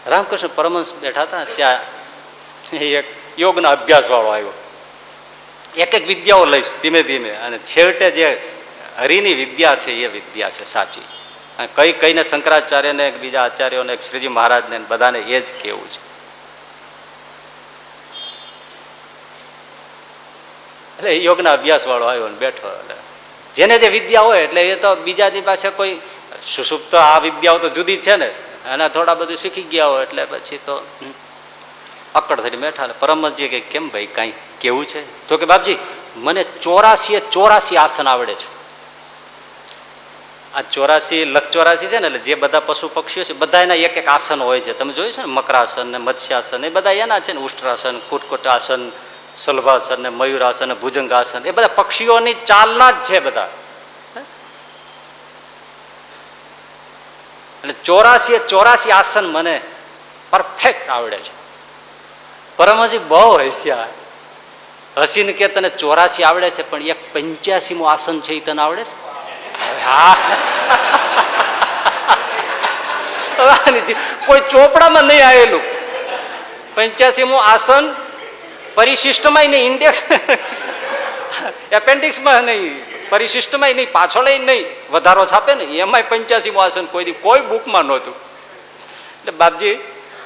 રામકૃષ્ણ પરમહંસ બેઠા હતા, ત્યાં એક યોગના અભ્યાસ વાળો આવ્યો. એક એક વિદ્યાઓ લઈશ ધીમે ધીમે, અને છેવટે જે હરિની વિદ્યા છે એ વિદ્યા છે સાચી. અને કઈ કઈને શંકરાચાર્યને, બીજા આચાર્યોને, શ્રીજી મહારાજને બધાને એ જ કહેવું છે. એટલે યોગના અભ્યાસ વાળો આવ્યો ને બેઠો. એટલે જેને જે વિદ્યા હોય એટલે એ તો બીજાની પાસે કોઈ સુષુપ્ત આ વિદ્યાઓ તો જુદી છે ને, એના થોડા બધું શીખી ગયા હોય એટલે પછી તો અકડ થઈને બેઠા. પરમહંસજી કે કેમ ભાઈ કાંઈ કેવું છે? તો કે બાપજી મને 84 આસન આવડે છે. આ 84 લખ 84 છે ને, એટલે જે બધા પશુ પક્ષીઓ છે બધા એના એક એક આસન હોય છે. તમે જોયું છે ને, મકરાસન ને મત્સ્યાસન એ બધા એના છે ને, ઉષ્ટ્રાસન, કુટકુટાસન, સલભાસન ને મયુરાસન ને ભુજંગાસન, એ બધા પક્ષીઓની ચાલના જ છે બધા. એટલે 84 આસન મને પરફેક્ટ આવડે છે. પરમહંસજી બહુ હસ્યા, હસીને કે તને 84 આવડે છે પણ એક 85મું આસન છે એ તને આવડે છે? હા, કોઈ ચોપડામાં નહીં આવેલું 85મું આસન, પરિશિષ્ટમાં નહીં, ઇન્ડેક્સ એપેન્ડિક્સમાં નહીં, પરિશિષ્ટમાં નહીં, પાછળ નહીં, વધારો છાપે ને એમાંય 85મું આસન કોઈ બુકમાં નહોતું. એટલે બાપજી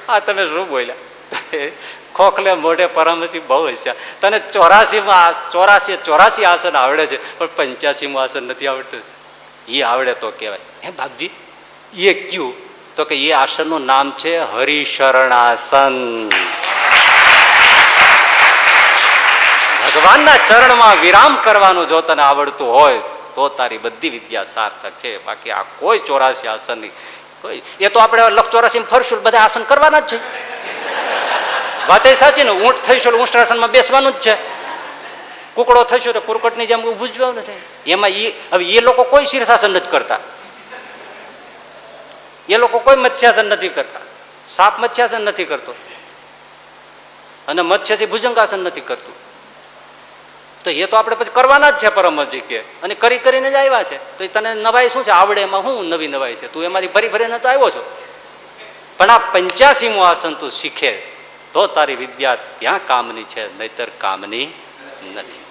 આ તમે શું બોલ્યા? ખોખલે મોઢે પરમહંસજી બહુ હસ્યા. તને 84 આસન આવડે છે પણ 85મું આસન નથી આવડતું. એ આવડે તો કહેવાય. હે બાપજી એ ક્યું? તો કે એ આસનનું નામ છે હરિશરણાસન. ભગવાનના ચરણમાં વિરામ કરવાનું જો તને આવડતું હોય તો તારી બધી વિદ્યા સાર્થક છે. બાકી આ કોઈ 84 આસન નહીં. કોઈ એ તો આપણે લખ 84 ફરશું, બધા આસન કરવાના જ છે. વાત એ સાચી ને, ઊંટ થઈશું ઊંષ્ટ્રાસનમાં બેસવાનું જ છે, કુકડો થઈશું તો કુરકટની જેમ ઊભું જ જવાનું છે. એમાં હવે એ લોકો કોઈ શીર્ષાસન નથી કરતા, એ લોકો કોઈ મત્સ્યાસન નથી કરતા, સાપ મત્સ્યાસન નથી કરતો, અને મત્સ્યથી ભુજંગાસન નથી કરતું. તો એ તો આપણે પછી કરવાના જ છે પરમહંસજી કે, અને કરીને જ આવ્યા છે. તો એ તને નવાઈ શું છે? આવડે એમાં શું નવી નવાઈ છે? તું એમાંથી ભરી ભરીને તો આવ્યો છો. પણ આ 85મું આસન તું શીખે તો તારી વિદ્યા ત્યાં કામની છે, નહીતર કામની નથી.